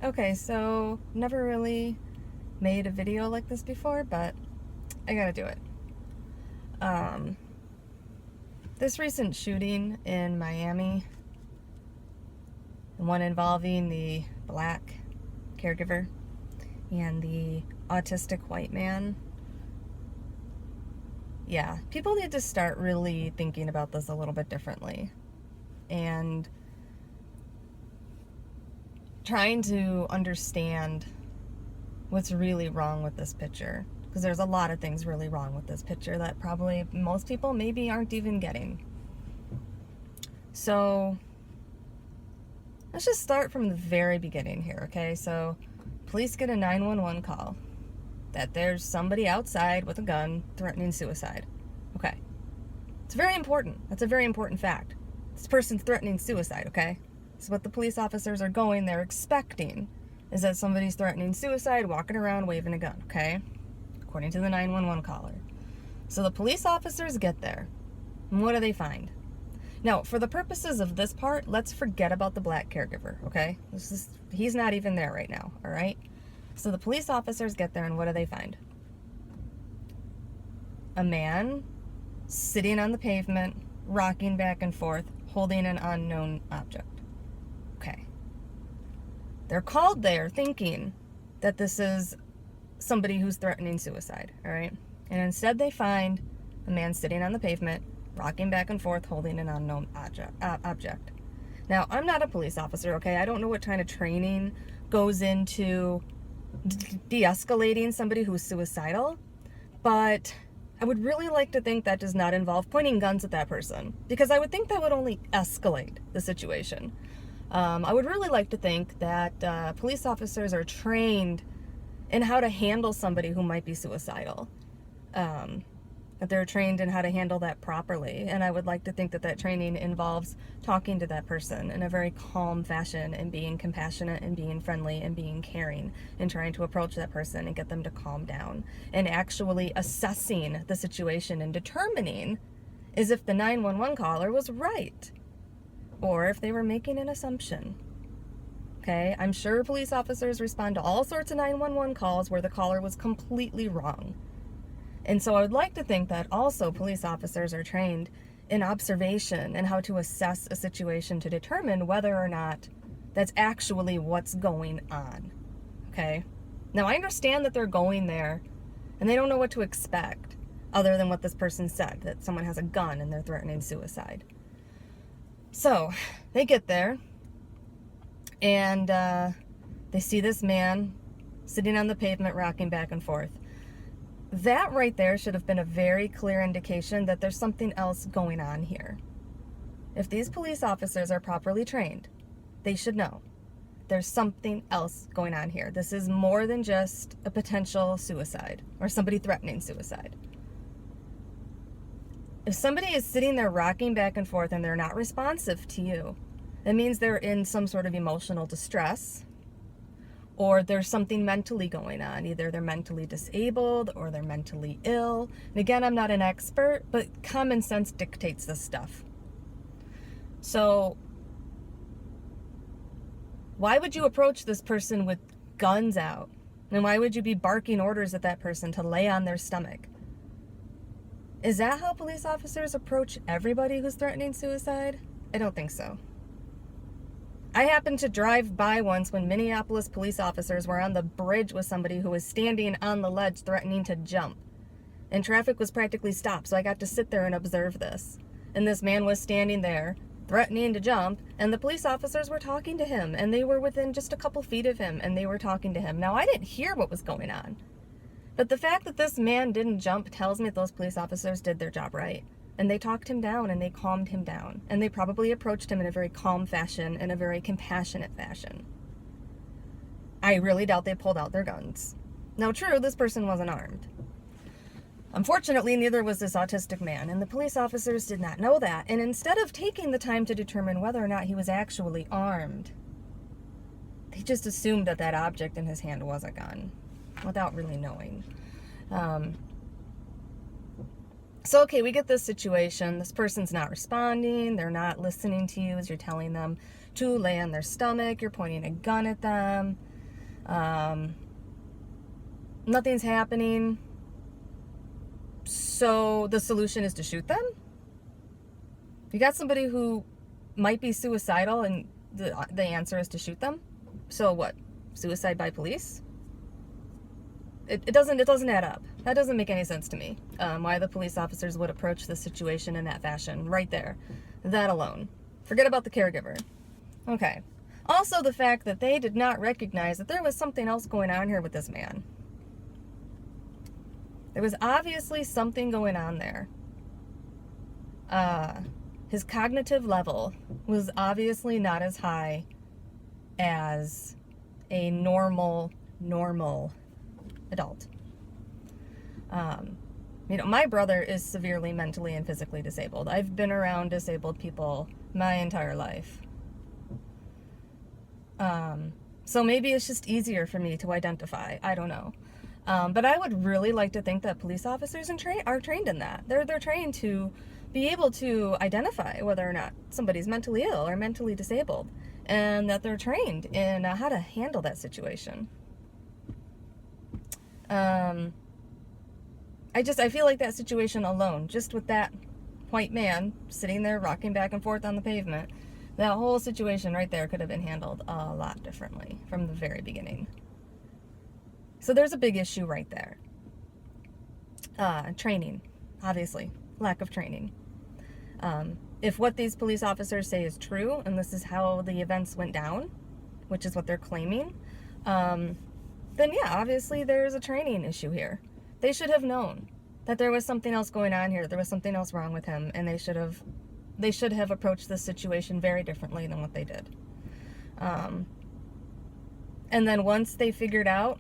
Okay, so never really made a video like this before, but I gotta do it. Um, this recent shooting in Miami, the one involving the black caregiver and the autistic white man, yeah, people need to start really thinking about this a little bit differently and trying to understand what's really wrong with this picture, because there's a lot of things really wrong with this picture that probably most people maybe aren't even getting. So let's just start from the very beginning here, okay? So police get a 911 call that there's somebody outside with a gun threatening suicide. Okay, it's very important. That's a very important fact. This person's threatening suicide, okay? So what the police officers are going, they're expecting is that somebody's threatening suicide, walking around waving a gun, okay? According to the 911 caller. So the police officers get there, and what do they find? Now, for the purposes of this part, let's forget about the black caregiver, okay? He's not even there right now, all right? So the police officers get there, and what do they find? A man sitting on the pavement, rocking back and forth, holding an unknown object. Okay. They're called there thinking that this is somebody who's threatening suicide, all right? And instead they find a man sitting on the pavement, rocking back and forth, holding an unknown object. Now, I'm not a police officer, okay? I don't know what kind of training goes into de-escalating somebody who's suicidal, but I would really like to think that does not involve pointing guns at that person, because I would think that would only escalate the situation. I would really like to think that police officers are trained in how to handle somebody who might be suicidal. That they're trained in how to handle that properly. And I would like to think that that training involves talking to that person in a very calm fashion and being compassionate and being friendly and being caring and trying to approach that person and get them to calm down and actually assessing the situation and determining is if the 911 caller was right or if they were making an assumption. Okay, I'm sure police officers respond to all sorts of 911 calls where the caller was completely wrong. And so I would like to think that also police officers are trained in observation and how to assess a situation to determine whether or not that's actually what's going on. Okay? Now I understand that they're going there and they don't know what to expect other than what this person said, that someone has a gun and they're threatening suicide. So they get there and they see this man sitting on the pavement rocking back and forth. That right there should have been a very clear indication that there's something else going on here. If these police officers are properly trained, they should know there's something else going on here. This is more than just a potential suicide or somebody threatening suicide. If somebody is sitting there rocking back and forth and they're not responsive to you, that means they're in some sort of emotional distress, or there's something mentally going on. Either they're mentally disabled or they're mentally ill. And again, I'm not an expert, but common sense dictates this stuff. So why would you approach this person with guns out? And why would you be barking orders at that person to lay on their stomach? Is that how police officers approach everybody who's threatening suicide? I don't think so. I happened to drive by once when Minneapolis police officers were on the bridge with somebody who was standing on the ledge threatening to jump. And traffic was practically stopped, so I got to sit there and observe this. And this man was standing there threatening to jump, and the police officers were talking to him, and they were within just a couple feet of him, and they were talking to him. Now, I didn't hear what was going on, but the fact that this man didn't jump tells me that those police officers did their job right. And they talked him down and they calmed him down. And they probably approached him in a very calm fashion, in a very compassionate fashion. I really doubt they pulled out their guns. Now, true, this person wasn't armed. Unfortunately, neither was this autistic man, and the police officers did not know that. And instead of taking the time to determine whether or not he was actually armed, they just assumed that that object in his hand was a gun, without really knowing. So, okay, we get this situation. This person's not responding. They're not listening to you as you're telling them to lay on their stomach. You're pointing a gun at them. Nothing's happening. So the solution is to shoot them? You got somebody who might be suicidal and the answer is to shoot them? So what? Suicide by police? It doesn't add up. That doesn't make any sense to me. Why the police officers would approach the situation in that fashion, right there. That alone. Forget about the caregiver. Okay. Also the fact that they did not recognize that there was something else going on here with this man. There was obviously something going on there. His cognitive level was obviously not as high as a normal adult. My brother is severely mentally and physically disabled. I've been around disabled people my entire life. So maybe it's just easier for me to identify. I don't know. But I would really like to think that police officers are trained in that. They're trained to be able to identify whether or not somebody's mentally ill or mentally disabled, and that they're trained in how to handle that situation. I feel like that situation alone, just with that white man sitting there rocking back and forth on the pavement, that whole situation right there could have been handled a lot differently from the very beginning. So there's a big issue right there. Training, obviously, lack of training. If what these police officers say is true, and this is how the events went down, which is what they're claiming, then yeah, obviously there's a training issue here. They should have known that there was something else going on here, there was something else wrong with him, and they should have approached this situation very differently than what they did. And then once they figured out,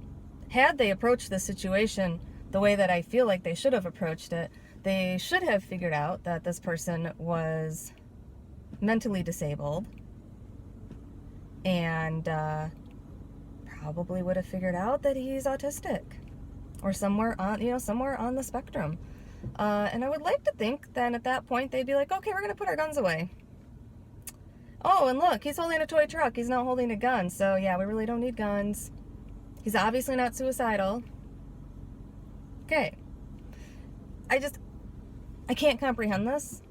had they approached the situation the way that I feel like they should have approached it, they should have figured out that this person was mentally disabled, and probably would have figured out that he's autistic or somewhere on the spectrum. And I would like to think that at that point they'd be like, okay, we're going to put our guns away. Oh, and look, he's holding a toy truck. He's not holding a gun. So yeah, we really don't need guns. He's obviously not suicidal. Okay. I can't comprehend this.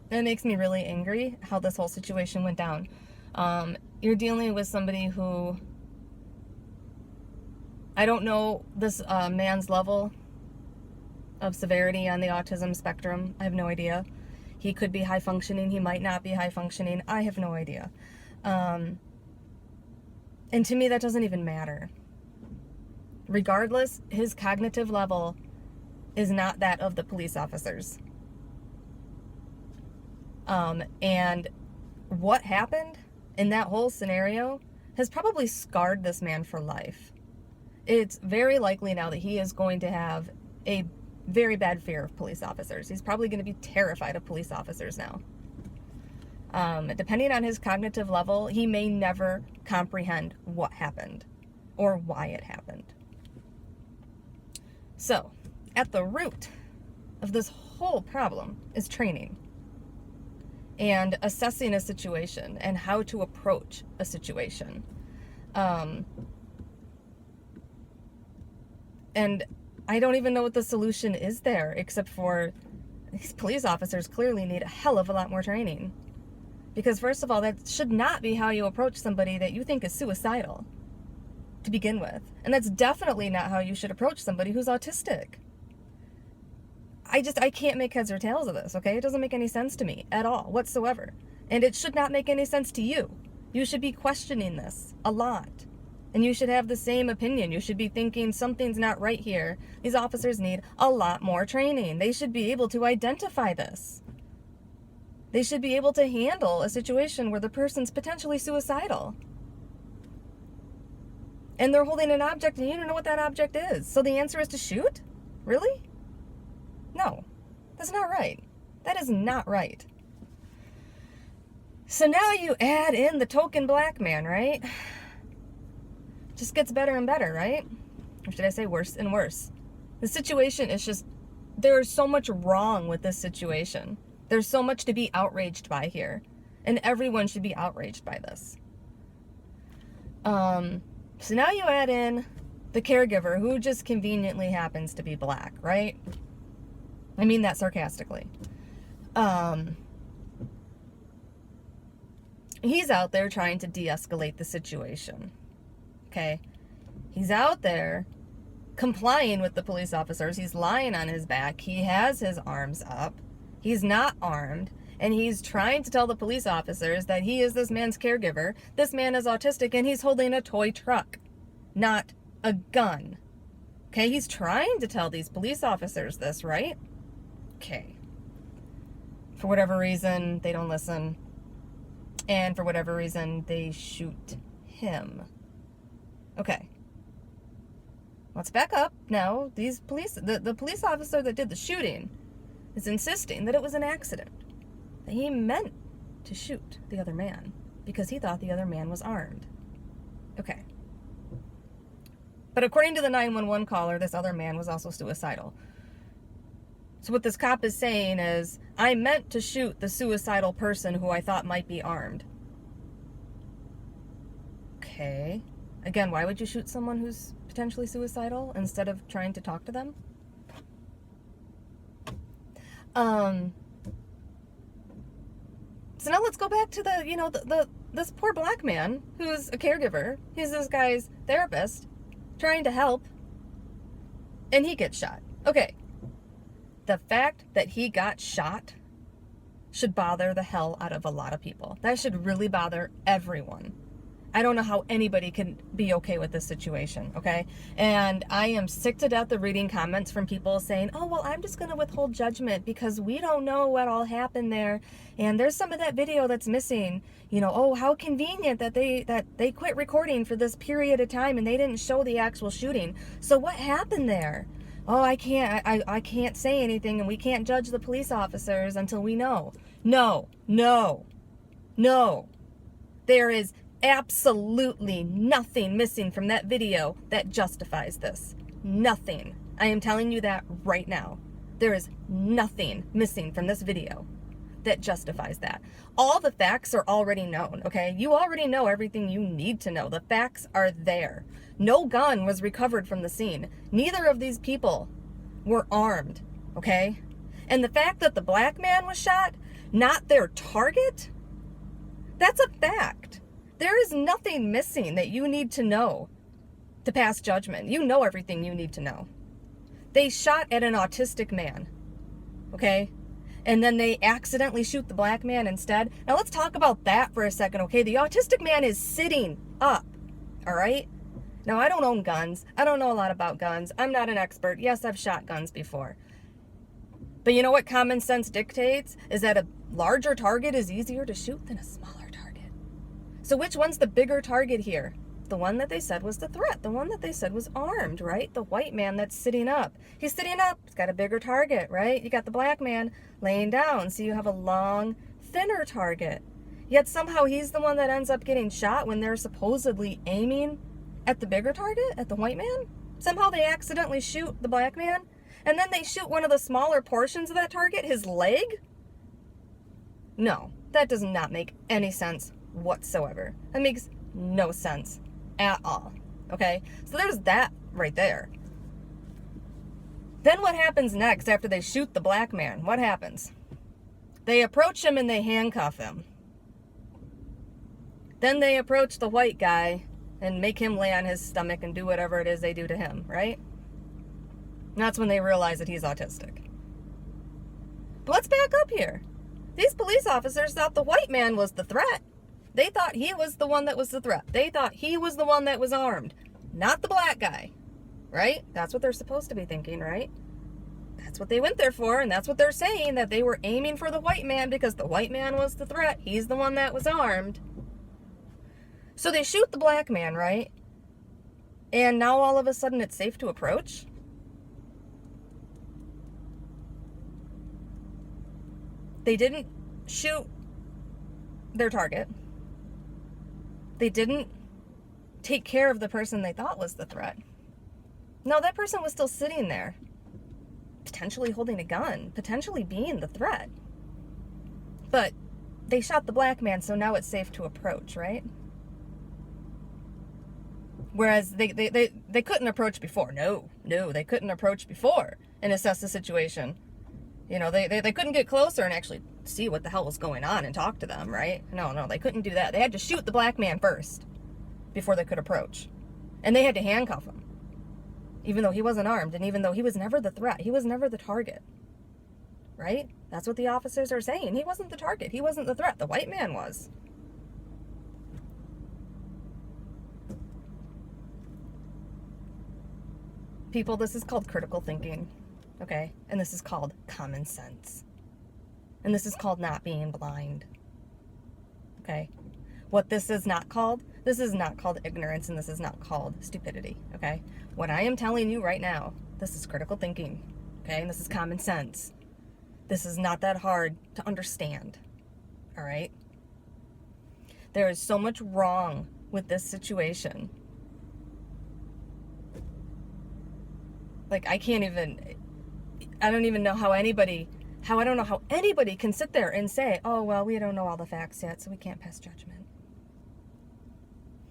It makes me really angry how this whole situation went down. You're dealing with somebody who, I don't know this man's level of severity on the autism spectrum. I have no idea. He could be high functioning. He might not be high functioning. I have no idea. And to me, that doesn't even matter. Regardless, his cognitive level is not that of the police officers. And what happened in that whole scenario has probably scarred this man for life. It's very likely now that he is going to have a very bad fear of police officers. He's probably going to be terrified of police officers now. Depending on his cognitive level, he may never comprehend what happened or why it happened. So, at the root of this whole problem is training and assessing a situation and how to approach a situation. And I don't even know what the solution is there, except for these police officers clearly need a hell of a lot more training. Because first of all, that should not be how you approach somebody that you think is suicidal to begin with. And that's definitely not how you should approach somebody who's autistic. I can't make heads or tails of this, okay? It doesn't make any sense to me at all, whatsoever. And it should not make any sense to you. You should be questioning this a lot. And you should have the same opinion. You should be thinking something's not right here. These officers need a lot more training. They should be able to identify this. They should be able to handle a situation where the person's potentially suicidal. And they're holding an object and you don't know what that object is. So the answer is to shoot? Really? No, that's not right. That is not right. So now you add in the token black man, right? Just gets better and better, right? Or should I say worse and worse? The situation is just there's so much wrong with this situation. There's so much to be outraged by here. And everyone should be outraged by this. So now you add in the caregiver, who just conveniently happens to be black, right? I mean that sarcastically. He's out there trying to de-escalate the situation. Okay? He's out there complying with the police officers. He's lying on his back. He has his arms up. He's not armed. And he's trying to tell the police officers that he is this man's caregiver. This man is autistic, and he's holding a toy truck, not a gun. Okay? He's trying to tell these police officers this, right? Okay. For whatever reason, they don't listen. And for whatever reason, they shoot him. Okay. Let's back up now. These police, the police officer that did the shooting is insisting that it was an accident. That he meant to shoot the other man because he thought the other man was armed. Okay. But according to the 911 caller, this other man was also suicidal. So what this cop is saying is, I meant to shoot the suicidal person who I thought might be armed. Okay. Again, why would you shoot someone who's potentially suicidal instead of trying to talk to them? So now let's go back to this poor black man who's a caregiver. He's this guy's therapist trying to help, and he gets shot. Okay. The fact that he got shot should bother the hell out of a lot of people. That should really bother everyone. I don't know how anybody can be okay with this situation, okay? And I am sick to death of reading comments from people saying, oh, well, I'm just going to withhold judgment because we don't know what all happened there. And there's some of that video that's missing. You know, oh, how convenient that they quit recording for this period of time and they didn't show the actual shooting. So what happened there? Oh, I can't say anything, and we can't judge the police officers until we know. No. There is absolutely nothing missing from that video that justifies this. Nothing. I am telling you that right now. There is nothing missing from this video that justifies that. All the facts are already known, okay? You already know everything you need to know. The facts are there. No gun was recovered from the scene. Neither of these people were armed, okay? And the fact that the black man was shot, not their target, that's a fact. There is nothing missing that you need to know to pass judgment. You know everything you need to know. They shot at an autistic man, okay? And then they accidentally shoot the black man instead. Now let's talk about that for a second, okay? The autistic man is sitting up, all right? Now, I don't own guns. I don't know a lot about guns. I'm not an expert. Yes, I've shot guns before. But you know what common sense dictates? Is that a larger target is easier to shoot than a smaller target. So which one's the bigger target here? The one that they said was the threat. The one that they said was armed, right? The white man that's sitting up. He's sitting up. He's got a bigger target, right? You got the black man laying down. So you have a long, thinner target. Yet somehow he's the one that ends up getting shot when they're supposedly aiming at the bigger target, at the white man. Somehow they accidentally shoot the black man, and then they shoot one of the smaller portions of that target, his leg. No, that does not make any sense whatsoever. That makes no sense at all. Okay, so there's that right there. Then what happens next after they shoot the black man? What happens? They approach him and they handcuff him. Then they approach the white guy and make him lay on his stomach and do whatever it is they do to him, right? And that's when they realize that he's autistic. But let's back up here. These police officers thought the white man was the threat. They thought he was the one that was the threat. They thought he was the one that was armed, not the black guy, right? That's what they're supposed to be thinking, right? That's what they went there for, and that's what they're saying, that they were aiming for the white man because the white man was the threat. He's the one that was armed. So they shoot the black man, right? And now all of a sudden it's safe to approach? They didn't shoot their target. They didn't take care of the person they thought was the threat. No, that person was still sitting there. potentially holding a gun, potentially being the threat. But they shot the black man, so now it's safe to approach, right? Whereas they couldn't approach before. No, they couldn't approach before and assess the situation. You know, they couldn't get closer and actually see what the hell was going on and talk to them, right? No, they couldn't do that. They had to shoot the black man first before they could approach. And they had to handcuff him, even though he wasn't armed and even though he was never the threat. He was never the target, right? That's what the officers are saying. He wasn't the target. He wasn't the threat. The white man was. People, this is called critical thinking, okay? And this is called common sense. And this is called not being blind, okay? What this is not called ignorance, and this is not called stupidity, okay? What I am telling you right now, this is critical thinking, okay? And this is common sense. This is not that hard to understand, all right? There is so much wrong with this situation. Like, I don't even know how anybody can sit there and say, oh, well, we don't know all the facts yet, so we can't pass judgment.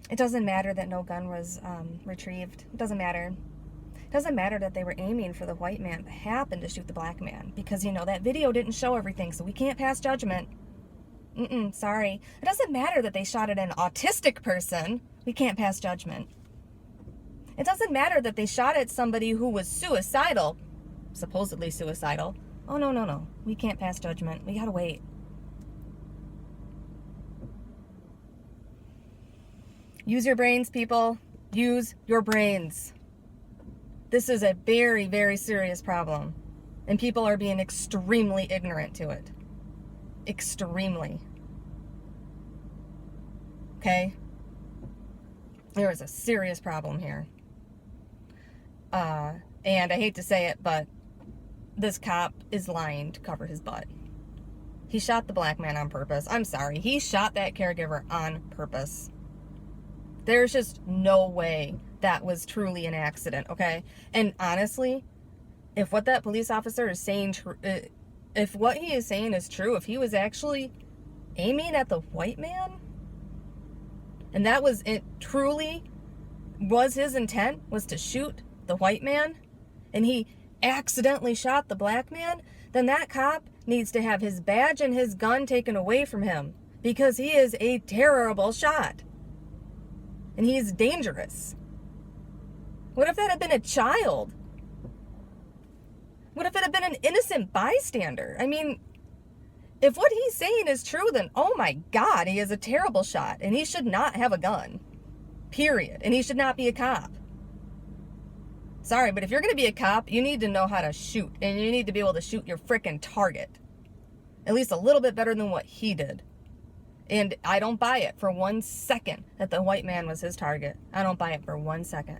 It doesn't matter that no gun was retrieved. It doesn't matter. It doesn't matter that they were aiming for the white man but happened to shoot the black man, because, you know, that video didn't show everything, so we can't pass judgment. Sorry. It doesn't matter that they shot at an autistic person. We can't pass judgment. It doesn't matter that they shot at somebody who was suicidal, supposedly suicidal. Oh, no. We can't pass judgment. We gotta wait. Use your brains, people. Use your brains. This is a very, very serious problem. And people are being extremely ignorant to it. Extremely. Okay? There is a serious problem here. And I hate to say it, but this cop is lying to cover his butt. He shot the black man on purpose. I'm sorry. He shot that caregiver on purpose. There's just no way that was truly an accident, okay? And honestly, if what that police officer is saying, if what he is saying is true, if he was actually aiming at the white man, and that was it, truly was his intent, was to shoot the white man, and he accidentally shot the black man, then that cop needs to have his badge and his gun taken away from him, because he is a terrible shot. And he's dangerous. What if that had been a child? What if it had been an innocent bystander? I mean, if what he's saying is true, then oh my God, he is a terrible shot, and he should not have a gun. Period. And he should not be a cop. Sorry, but if you're going to be a cop, you need to know how to shoot, and you need to be able to shoot your frickin' target. At least a little bit better than what he did. And I don't buy it for 1 second that the white man was his target. I don't buy it for 1 second.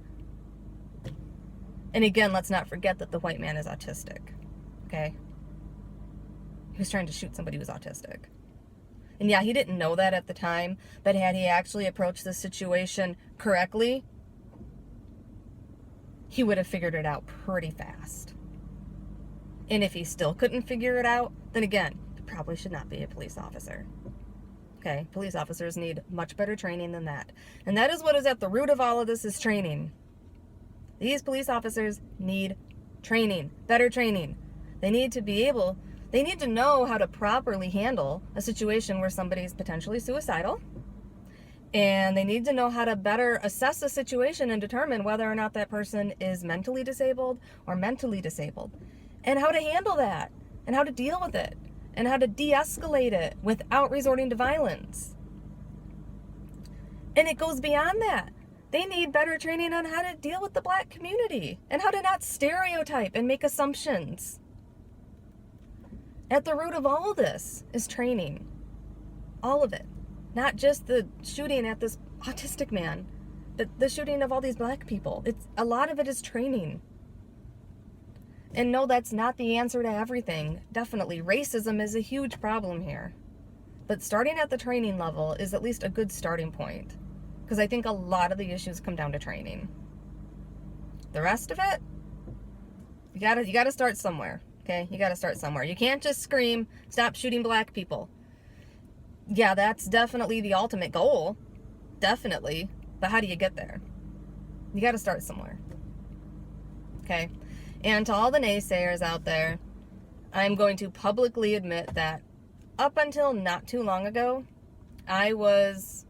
And again, let's not forget that the white man is autistic. Okay? He was trying to shoot somebody who was autistic. And yeah, he didn't know that at the time, but had he actually approached the situation correctly, he would have figured it out pretty fast. And if he still couldn't figure it out, then again, he probably should not be a police officer. Okay, police officers need much better training than that. And that is what is at the root of all of this, is training. These police officers need training, better training. They need to know how to properly handle a situation where somebody is potentially suicidal. And they need to know how to better assess the situation and determine whether or not that person is mentally disabled or mentally disabled. And how to handle that. And how to deal with it. And how to de-escalate it without resorting to violence. And it goes beyond that. They need better training on how to deal with the black community. And how to not stereotype and make assumptions. At the root of all of this is training. All of it. Not just the shooting at this autistic man, but the shooting of all these black people. A lot of it is training. And no, that's not the answer to everything. Definitely, racism is a huge problem here. But starting at the training level is at least a good starting point. Because I think a lot of the issues come down to training. The rest of it, You gotta start somewhere, okay? You gotta start somewhere. You can't just scream, stop shooting black people. Yeah, that's definitely the ultimate goal. Definitely. But how do you get there? You gotta start somewhere. Okay? And to all the naysayers out there, I'm going to publicly admit that up until not too long ago, I was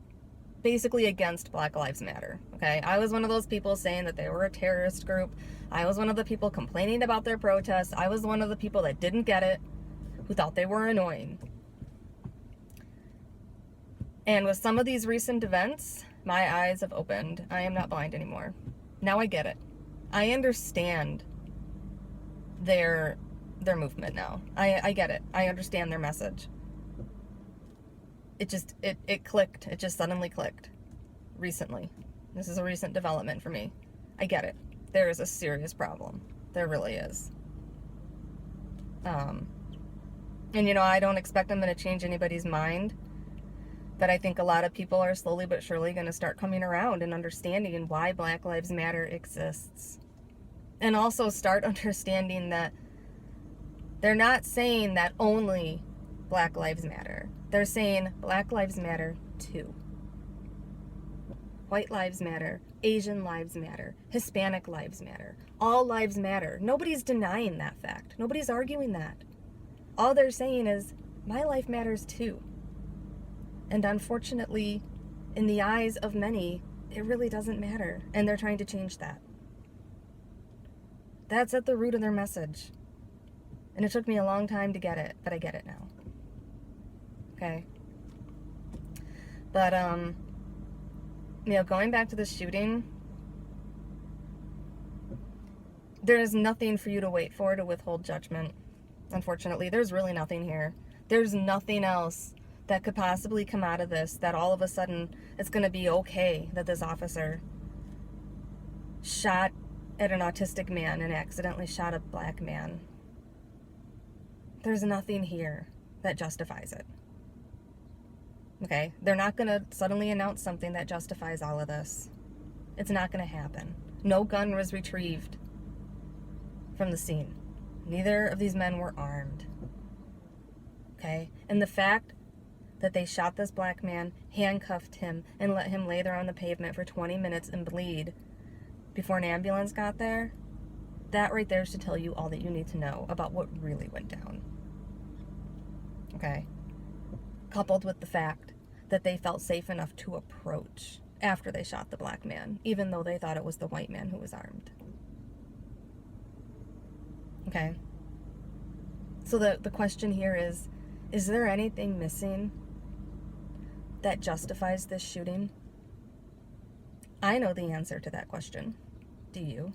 basically against Black Lives Matter. Okay? I was one of those people saying that they were a terrorist group. I was one of the people complaining about their protests. I was one of the people that didn't get it, who thought they were annoying. And with some of these recent events, my eyes have opened. I am not blind anymore. Now I get it. I understand their movement now. I get it. I understand their message. It clicked. It just suddenly clicked recently. This is a recent development for me. I get it. There is a serious problem. There really is. And I don't expect I'm going to change anybody's mind, but I think a lot of people are slowly but surely going to start coming around and understanding why Black Lives Matter exists. And also start understanding that they're not saying that only Black Lives Matter. They're saying Black Lives Matter too. White lives matter. Asian lives matter. Hispanic lives matter. All lives matter. Nobody's denying that fact. Nobody's arguing that. All they're saying is, my life matters too. And unfortunately, in the eyes of many, it really doesn't matter. And they're trying to change that. That's at the root of their message. And it took me a long time to get it, but I get it now. Okay? But, going back to the shooting, there is nothing for you to wait for to withhold judgment. Unfortunately, there's really nothing here. There's nothing else that could possibly come out of this that all of a sudden it's going to be okay that this officer shot at an autistic man and accidentally shot a black man. There's nothing here that justifies it. Okay? They're not going to suddenly announce something that justifies all of this. It's not going to happen. No gun was retrieved from the scene. Neither of these men were armed. Okay? And the fact that they shot this black man, handcuffed him, and let him lay there on the pavement for 20 minutes and bleed before an ambulance got there, that right there should tell you all that you need to know about what really went down. Okay? Coupled with the fact that they felt safe enough to approach after they shot the black man, even though they thought it was the white man who was armed. Okay? So the question here is there anything missing that justifies this shooting? I know the answer to that question. Do you?